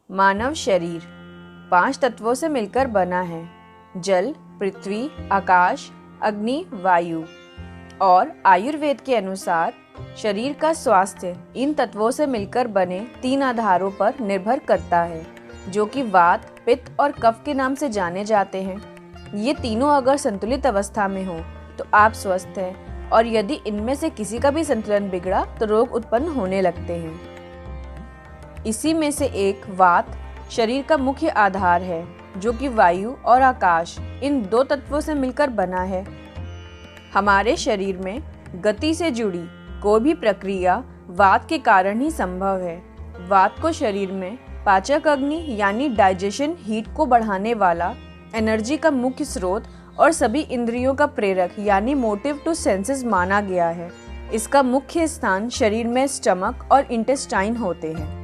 मानव शरीर 5 तत्वों से मिलकर बना है। जल, पृथ्वी, आकाश, अग्नि, वायु। और आयुर्वेद के अनुसार शरीर का स्वास्थ्य इन तत्वों से मिलकर बने 3 आधारों पर निर्भर करता है, जो कि वात, पित्त और कफ के नाम से जाने जाते हैं। ये तीनों अगर संतुलित अवस्था में हो तो आप स्वस्थ हैं, और यदि इनमें से किसी का भी संतुलन बिगड़ा तो रोग उत्पन्न होने लगते हैं। इसी में से एक वात शरीर का मुख्य आधार है, जो कि वायु और आकाश इन 2 तत्वों से मिलकर बना है। हमारे शरीर में गति से जुड़ी कोई भी प्रक्रिया वात के कारण ही संभव है। वात को शरीर में पाचक अग्नि यानी डाइजेशन हीट को बढ़ाने वाला, एनर्जी का मुख्य स्रोत और सभी इंद्रियों का प्रेरक यानी मोटिव टू सेंसेस माना गया है। इसका मुख्य स्थान शरीर में स्टमक और इंटेस्टाइन होते हैं।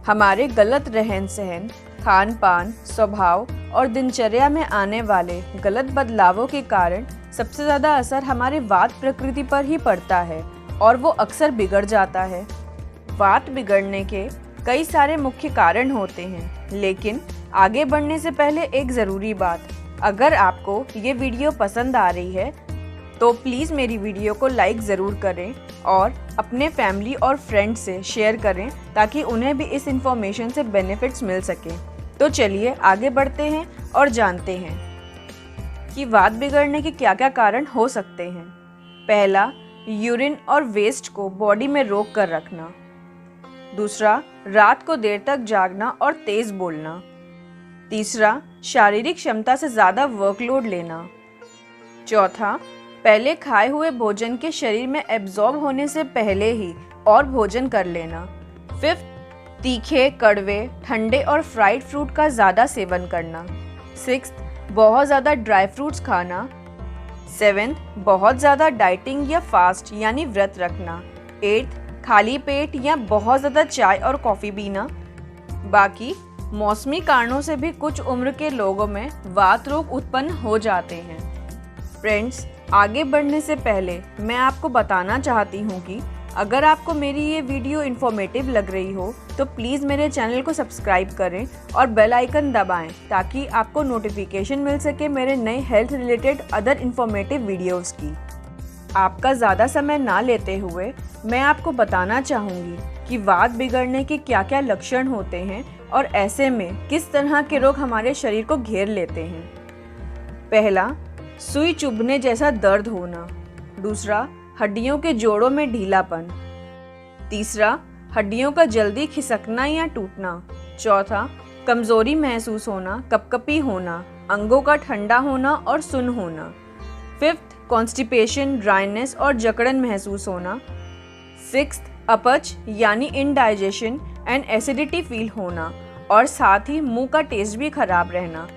हमारे गलत रहन सहन, खान पान, स्वभाव और दिनचर्या में आने वाले गलत बदलावों के कारण सबसे ज़्यादा असर हमारे वात प्रकृति पर ही पड़ता है, और वो अक्सर बिगड़ जाता है। वात बिगड़ने के कई सारे मुख्य कारण होते हैं, लेकिन आगे बढ़ने से पहले एक ज़रूरी बात, अगर आपको ये वीडियो पसंद आ रही है तो प्लीज़ मेरी वीडियो को लाइक ज़रूर करें और अपने फैमिली और फ्रेंड्स से शेयर करें, ताकि उन्हें भी इस इन्फॉर्मेशन से बेनिफिट्स मिल सकें। तो चलिए आगे बढ़ते हैं और जानते हैं कि वात बिगड़ने के क्या क्या कारण हो सकते हैं। पहला, यूरिन और वेस्ट को बॉडी में रोक कर रखना। दूसरा, रात को देर तक जागना और तेज़ बोलना। तीसरा, शारीरिक क्षमता से ज़्यादा वर्कलोड लेना। चौथा, पहले खाए हुए भोजन के शरीर में एब्जॉर्ब होने से पहले ही और भोजन कर लेना। फिफ्थ, तीखे, कड़वे, ठंडे और फ्राइड फ्रूट का ज़्यादा सेवन करना। सिक्स्थ, बहुत ज़्यादा ड्राई फ्रूट्स खाना। सेवेंथ, बहुत ज़्यादा डाइटिंग या फास्ट यानी व्रत रखना। एट्थ, खाली पेट या बहुत ज़्यादा चाय और कॉफ़ी पीना। बाकी मौसमी कारणों से भी कुछ उम्र के लोगों में वात रोग उत्पन्न हो जाते हैं। फ्रेंड्स, आगे बढ़ने से पहले मैं आपको बताना चाहती हूँ कि अगर आपको मेरी ये वीडियो इन्फॉर्मेटिव लग रही हो तो प्लीज़ मेरे चैनल को सब्सक्राइब करें और बेल आइकन दबाएं, ताकि आपको नोटिफिकेशन मिल सके मेरे नए health related other informative videos की। आपका ज़्यादा समय ना लेते हुए मैं आपको बताना चाहूँगी कि वात बिगड़ने के क्या क्या लक्षण होते हैं और ऐसे में किस तरह के रोग हमारे शरीर को घेर लेते हैं। पहला, सुई चुभने जैसा दर्द होना। दूसरा, हड्डियों के जोड़ों में ढीलापन। तीसरा, हड्डियों का जल्दी खिसकना या टूटना। चौथा, कमजोरी महसूस होना, कपकपी होना, अंगों का ठंडा होना और सुन्न होना। फिफ्थ, कॉन्स्टिपेशन, ड्राइनेस और जकड़न महसूस होना। सिक्स्थ, अपच यानी इनडाइजेशन एंड एसिडिटी फील होना, और साथ ही मुंह का टेस्ट भी खराब रहना।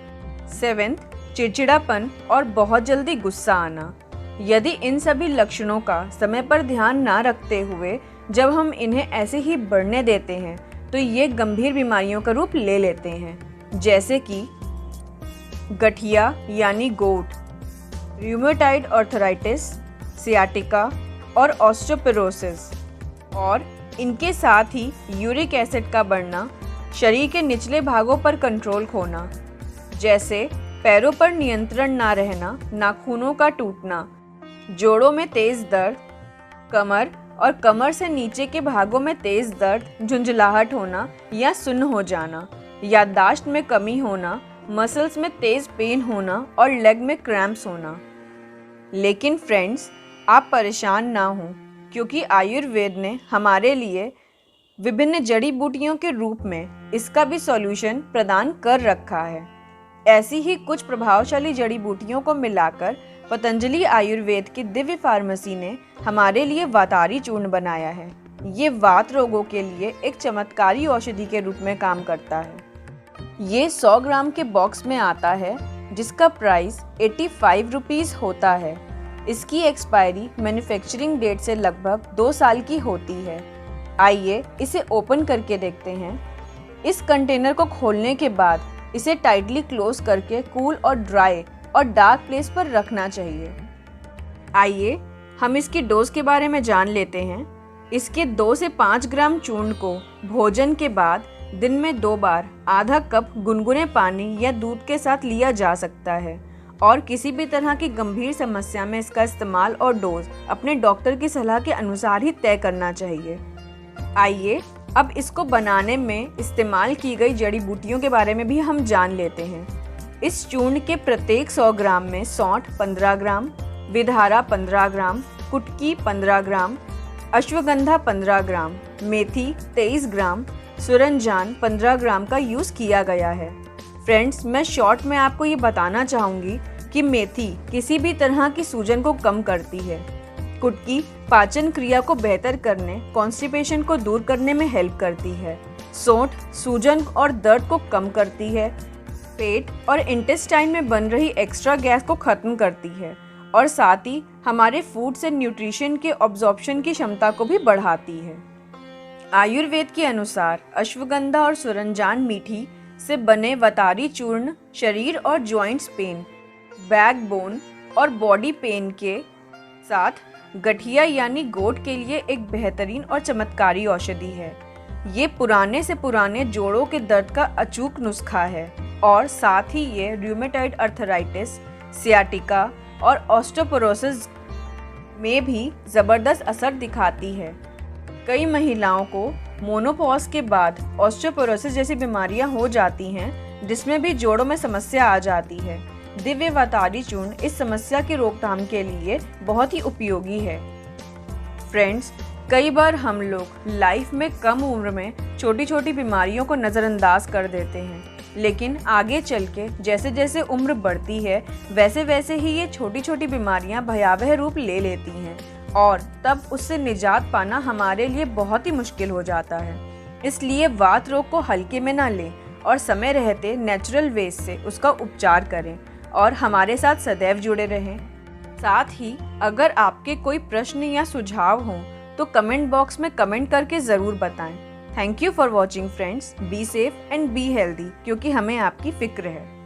सेवेंथ, चिड़चिड़ापन और बहुत जल्दी गुस्सा आना। यदि इन सभी लक्षणों का समय पर ध्यान ना रखते हुए जब हम इन्हें ऐसे ही बढ़ने देते हैं तो ये गंभीर बीमारियों का रूप ले लेते हैं, जैसे कि गठिया यानी गोट, रूमेटॉइड आर्थराइटिस, सियाटिका और ऑस्टियोपोरोसिस। और इनके साथ ही यूरिक एसिड का बढ़ना, शरीर के निचले भागों पर कंट्रोल खोना, जैसे पैरों पर नियंत्रण ना रहना, नाखूनों का टूटना, जोड़ों में तेज दर्द, कमर और कमर से नीचे के भागों में तेज दर्द, झुंझलाहट होना या सुन्न हो जाना, याददाश्त में कमी होना, मसल्स में तेज पेन होना और लेग में क्रैम्प्स होना। लेकिन फ्रेंड्स, आप परेशान ना हों, क्योंकि आयुर्वेद ने हमारे लिए विभिन्न जड़ी बूटियों के रूप में इसका भी सॉल्यूशन प्रदान कर रखा है। ऐसी ही कुछ प्रभावशाली जड़ी बूटियों को मिलाकर पतंजलि आयुर्वेद की दिव्य फार्मेसी ने हमारे लिए वातारी चूर्ण बनाया है। ये वात रोगों के लिए एक चमत्कारी औषधि के रूप में काम करता है। ये 100 ग्राम के बॉक्स में आता है, जिसका प्राइस 85 रुपीज़ होता है। इसकी एक्सपायरी मैन्युफैक्चरिंग डेट से लगभग 2 साल की होती है। आइए इसे ओपन करके देखते हैं। इस कंटेनर को खोलने के बाद इसे टाइटली क्लोज करके कूल और ड्राई और डार्क प्लेस पर रखना चाहिए। आइए हम इसकी डोज के बारे में जान लेते हैं। इसके 2 से 5 ग्राम चूर्ण को भोजन के बाद दिन में 2 बार आधा कप गुनगुने पानी या दूध के साथ लिया जा सकता है और किसी भी तरह की गंभीर समस्या में इसका इस्तेमाल और डोज अपने डॉक्टर की सलाह के अनुसार ही तय करना चाहिए। आइए अब इसको बनाने में इस्तेमाल की गई जड़ी बूटियों के बारे में भी हम जान लेते हैं। इस चूर्ण के प्रत्येक 100 ग्राम में सौंठ 15 ग्राम, विधारा 15 ग्राम, कुटकी 15 ग्राम, अश्वगंधा 15 ग्राम, मेथी 23 ग्राम, सुरनजान 15 ग्राम का यूज़ किया गया है। फ्रेंड्स, मैं शॉर्ट में आपको ये बताना चाहूँगी कि मेथी किसी भी तरह की सूजन को कम करती है। कुटकी पाचन क्रिया को बेहतर करने, कॉन्स्टिपेशन को दूर करने में हेल्प करती है। सौंठ सूजन और दर्द को कम करती है, पेट और इंटेस्टाइन में बन रही एक्स्ट्रा गैस को खत्म करती है और साथ ही हमारे फूड से न्यूट्रिशन के ऑब्जॉर्प्शन की क्षमता को भी बढ़ाती है। आयुर्वेद के अनुसार अश्वगंधा और सुरनजान मीठी से बने वतारी चूर्ण शरीर और जॉइंट्स पेन, बैकबोन और बॉडी पेन के साथ गठिया यानी गोट के लिए एक बेहतरीन और चमत्कारी औषधि है। ये पुराने से पुराने जोड़ों के दर्द का अचूक नुस्खा है और साथ ही ये रूमेटॉइड अर्थराइटिस, सियाटिका और ऑस्टियोपोरोसिस में भी ज़बरदस्त असर दिखाती है। कई महिलाओं को मोनोपॉज के बाद ऑस्टियोपोरोसिस जैसी बीमारियां हो जाती हैं, जिसमें भी जोड़ों में समस्या आ जाती है। दिव्य वतारी चूर्ण इस समस्या की रोकथाम के लिए बहुत ही उपयोगी है। फ्रेंड्स, कई बार हम लोग लाइफ में कम उम्र में छोटी छोटी बीमारियों को नज़रअंदाज कर देते हैं, लेकिन आगे चल के जैसे जैसे उम्र बढ़ती है वैसे वैसे ही ये छोटी छोटी बीमारियां भयावह रूप ले लेती हैं और तब उससे निजात पाना हमारे लिए बहुत ही मुश्किल हो जाता है। इसलिए वात रोग को हल्के में ना लें और समय रहते नेचुरल वे से उसका उपचार करें और हमारे साथ सदैव जुड़े रहें। साथ ही अगर आपके कोई प्रश्न या सुझाव हों तो कमेंट बॉक्स में कमेंट करके ज़रूर बताएं। Thank you for watching friends. Be safe and be healthy, क्योंकि हमें आपकी फिक्र है।